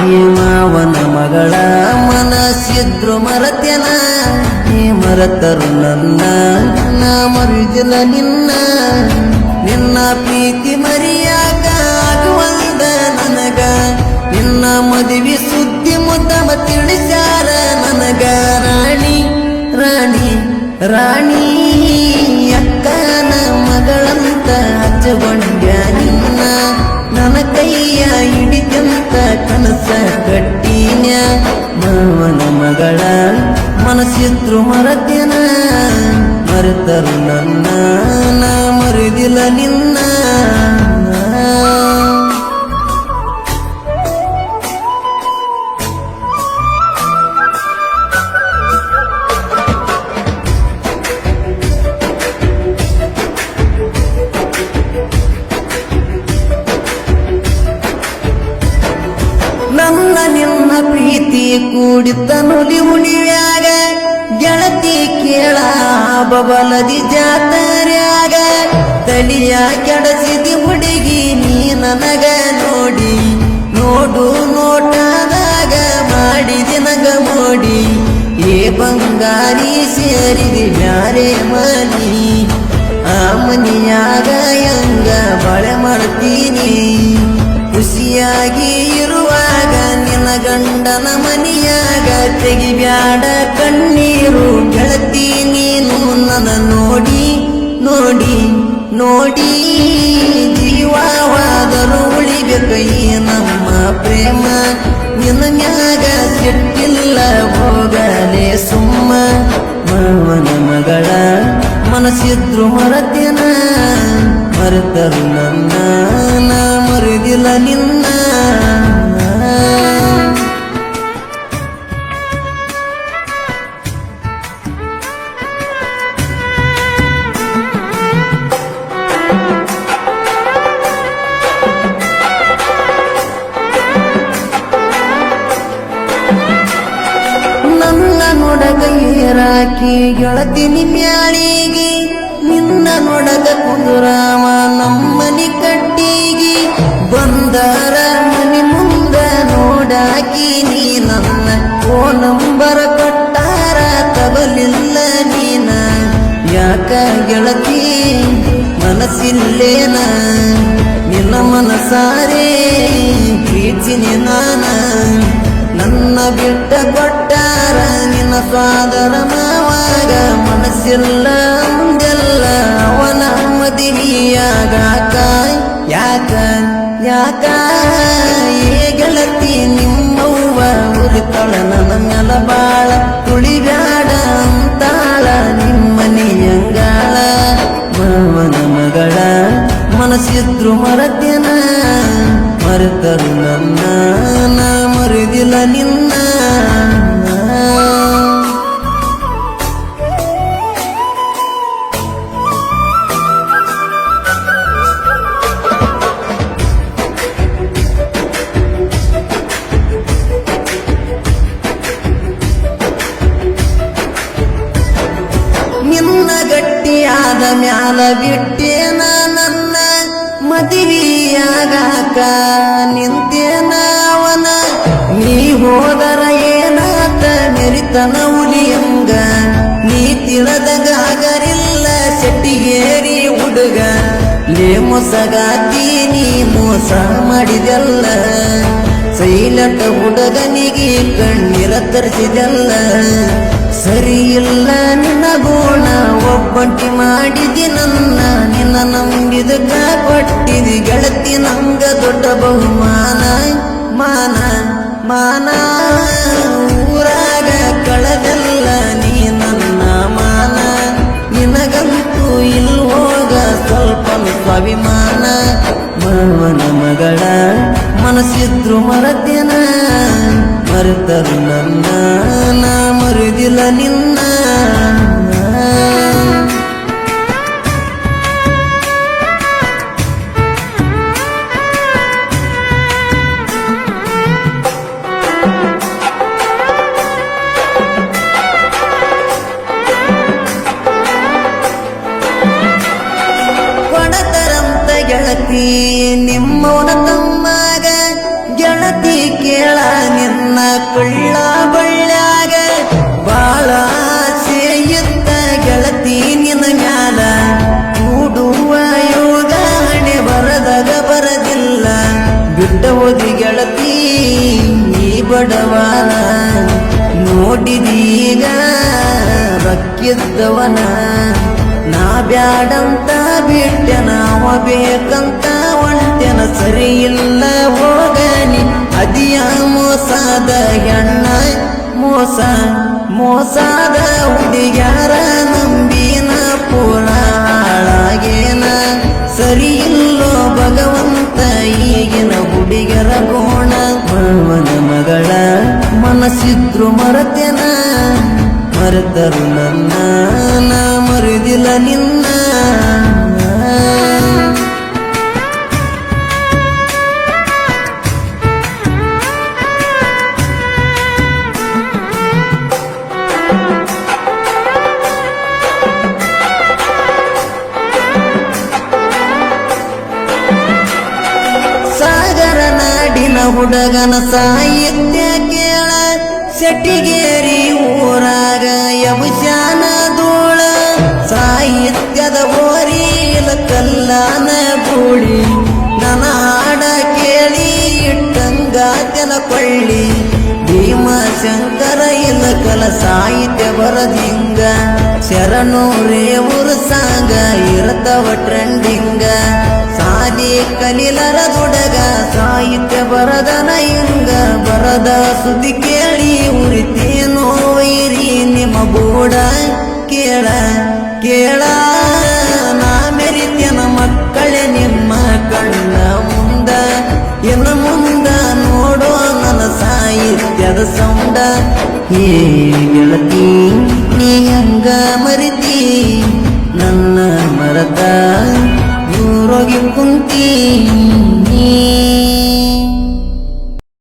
ಈ ಮಾವನ ಮಗಳ ಮನಸ್ಸಿದ್ರು ಮರತ್ಯನ ನೀ ಮರತರು ನನ್ನ ನಾ ಮರುದಿಲ್ಲ ನಿನ್ನ ನಿನ್ನ ಪ್ರೀತಿ ಮರಿಯಾಗ ಆಗುವಂದ ನನಗ ನಿನ್ನ ಮದುವೆ ಸುದ್ದಿ ಮುದ್ದಮ ತಿಳಿಸ್ಯಾರ ನನಗ ರಾಣಿ ರಾಣಿ ರಾಣಿ ಅಕ್ಕನ ಮಗಳಂತ ಹಚ್ಚಗೊಂಡ್ಯ ನಿನ್ನ ನನ್ನ ಕೈಯ ಹಿಡಿದಂತ ಕನಸ ಕಟ್ಟಿನ ಮಾವನ ಮಗಳ ಮನಸ್ಸಿದ್ರು ಮರತ್ಯನ ಮರೆತರು ನನ್ನ ನಾ ಮರುದಿಲ್ಲ ನಿನ್ನ ನನ್ನ ನಿನ್ನ ಪ್ರೀತಿ ಕೂಡಿದ್ದ ನುಡಿ ಉಣಿವ್ಯಾಗ ಗೆಳತಿ ಕೇಳ ಬಬಲದಿ ಜಾತರ್ಯಾಗ ತಲಿಯ ಕೆಡಸಿದಿ ಹುಡುಗಿ ನೀ ನನಗ ನೋಡಿ ನೋಡು ನೋಟದಾಗ ಮಾಡಿದಿ ನಗ ಮೋಡಿ ಏ ಬಂಗಾರಿ ಸೇರಿದಿ ಬ್ಯಾರೆ ಮನಿ ಆ ಮನಿಯಾಗ ಹೆಂಗ ಬಾಳೆ ಮಾಡ್ತೀನಿ ಖುಷಿಯಾಗಿ ಇರುವಾಗ ನಿನ್ನ ಗಂಡನ ಮನಿಯಾಗ ತೆಗಿಬ್ಯಾಡ ಕಣ್ಣೀರು ಗೆಳತಿ ನೀನು ನನ್ನ ನೋಡಿ ನೋಡಿ ನೋಡಿ ಜೀವವಾದರೂ ಉಳಿಬೇಕ ಈ ನಮ್ಮ ಪ್ರೇಮ ನಿನ್ನ ಮ್ಯಾಗ ಸಿಟ್ಟಿಲ್ಲ ಹೋಗಲೇ ಸುಮ್ಮ ಮಾವನ ಮಗಳ ಮನಸ್ಸಿದ್ರು ಮರತ್ಯನ ಮರೆತರು ನನ್ನ ನಾ ಮರುದಿಲ್ಲ ನಿನ್ನ ನನ್ನ ನೋಡಗ ಏರಾಕಿ ಗೆಳತಿನಿ ಮ್ಯಾಳಿಗಿ ನಿನ್ನ ನೋಡಗ ಕುಂದುರಾಮ ನಮ್ಮನಿ ಕಟ್ಟಿಗಿ ಬಂದರ ಮನಿ ಮುಂದ ನೋಡಾಕಿ ನೀ ನನ್ನ ಓ ನಂಬರ ಕೊಟ್ಟಾರ ತಗಲಿಲ್ಲ ನೀನ ಯಾಕ ಗೆಳತಿ ಮನಸ್ಸಿಲ್ಲೇನ ನಿನ್ನ ಮನಸಾರೆ ಪ್ರೀತಿನಿ ನಾನ ನನ್ನ ಬಿಟ್ಟ ಕೊಟ್ಟಾರ ನಿನ್ನ ಸ್ವಾದರ ಮಾವಾಗ ಮನಸ್ಸಿಲ್ಲ ಅಂದೆಲ್ಲ ಅವನ ಮದಿವಿಯಾಗಾಕ ಯಾಕ ಯಾಕ ಏ ಗೆಳತಿ ನಿಮ್ಮವ್ವ ಉರಿತಳ ನನ್ನ ಮ್ಯಾಲ ಬಾಳ ತುಳಿಬ್ಯಾಡ ಅಂತಾಳ ನಿಮ್ಮನಿ ಅಂಗಾಳ ಮಾವನ ಮಗಳ ಮನಸ್ಸಿದ್ರು ಮರತ್ಯನ ಮರೆತರು ನನ್ನ ನಾ ಮರುದಿಲ್ಲ ನಿನ್ನ ನಿನ್ನ ಗಟ್ಟಿಯಾದ ಮ್ಯಾಲ ಬಿಟ್ಟೇನ ನನ್ನ ಮದುವೆಯಾಗಾಕ ನಿಂತೇನ ಅವನ ನೀ ಹೋದರ ಏನಾತ ಮೆರಿತನ ಉಲಿಯಂಗ ನೀ ತಿಳಿದಗಾಗರಿಲ್ಲ ಸೆಟ್ಟಿಗೇರಿ ಹುಡುಗ ಲೇ ಮೊಸಗಾತಿ ನೀ ಮೋಸ ಮಾಡಿದೆಲ್ಲ ಸೈಲಟ ಹುಡುಗನಿಗೆ ಕಣ್ಣೀರ ತರಿಸಿದೆಲ್ಲ ಸರಿ ಇಲ್ಲ ನಿನ್ನ ಗುಣ ಒಬ್ಬಂಟಿ ಮಾಡಿದಿ ನನ್ನ ನಿನ್ನ ನಂಬಿದಕ್ಕ ಕೊಟ್ಟಿದಿ ಗೆಳತಿ ನಂಗ ದೊಡ್ಡ ಬಹುಮಾನ ಮಾನ ಮಾನ ಊರಾಗ ಕಳೆದೆಲ್ಲ ನೀ ನನ್ನ ಮಾನ ನಿನಗಂತೂ ಇಲ್ಲಿ ಹೋಗ ಸ್ವಲ್ಪ ಸ್ವಾಭಿಮಾನ ಮಾವನ ಮಗಳ ಮನಸ್ಸಿದ್ರು ಮರತ್ಯನ ಮರೆತರು ನನ್ನ ನಾ ಮರುದಿಲ್ಲ ನಿನ್ನ ಗೆಳತಿ ನಿಮ್ಮವನ ತಮ್ಮಾಗ ಗೆಳತಿ ಕೇಳ ಸುಳ್ಳ ಬಳ್ಳ್ಯಾಗ ಬಾಳ ಆಸೆ ಇದ್ದ ಗೆಳತಿ ನಿನ್ನ ಮ್ಯಾಲ ಕೂಡುವ ಯೋಗ ಹಣೆ ಬರದಾಗ ಬರದಿಲ್ಲ ಬಿಟ್ಟ ಹೋದಿ ಗೆಳತಿ ಈ ಬಡವನ ನೋಡಿದೀಗ ರಕ್ಕಿದ್ದವನ ನಾ ಬ್ಯಾಡಂತ ಬಿಟ್ಟೆ ನಾವ ಬೇಕಂತ ಒಂಟೆನ ಸರಿ ಇಲ್ಲ ಹೋಗನಿ ಅದಿಯ ಮೋಸದ ಹೆಣ್ಣ ಮೋಸದ ಹುಡುಗ್ಯಾರ ನಂಬಿನ ಪೂರ ಹಾಳಾಗೇನ ಸರಿ ಇಲ್ಲೋ ಭಗವಂತ ಈಗಿನ ಹುಡುಗರ ಗೋಣ ಮಳವನ ಮಗಳ ಮನಸ್ಸಿದ್ರು ಮರತೆನ ಮರೆತರು ನನ್ನ ನಾ ಮರುದಿಲ್ಲ ನಿನ್ನ ಸಾಗರ ನಾಡಿನ ಹುಡುಗನ ಸಾಹಿತ್ಯ ಕೇಳ ಸೆಟ್ಟಿಗೇರಿ ಊರಾಗ ಯಬುಶಾನ ಧೂಳ ಸಾಹಿತ್ಯದ ಓರಿಲ ಕಲ್ಲಾನ ಗೂಳಿ ನನ್ನ ಹಾಡ ಕೇಳಿ ಇಟ್ಟಂಗಾತ್ಯನ ಕೊಳ್ಳಿ ಭೀಮಶಂಕರ ಇಲಕಲ ಸಾಹಿತ್ಯ ಬರದಿಂಗ ಶರಣೂರೇ ಸಾಂಗ ಇರತವ ಟ್ರೆಂಡಿಂಗ ಸಾಲಿ ಕಲಿಲರ ದುಡಗ ಸಾಹಿತ್ಯ ಬರದನ ಹಿಂಗ ಬರದ ಸುದ್ದಿ ಕೇಳಿ ಉರಿತೇನೋ ವೈರಿ ನಿಮ್ಮ ಬೋಡ ಕೇಳ ಕೇಳ ನಾ ಮೆರಿತ್ಯನ ಮಕ್ಕಳೇ ನಿಮ್ಮ ಕಣ್ಣ ಮುಂದ ಇನ್ನು ಮುಂದ ನೋಡೋ ನನ್ನ ಸಾಹಿತ್ಯದ ಸೌಂಡ ಹೇ ಗೆಳತಿ ನೀ ಹಂಗ ಮರಿತಿ ನನ್ನ ಮರದ ದೂರೋಗಿ ಕುಂತಿ ನೀ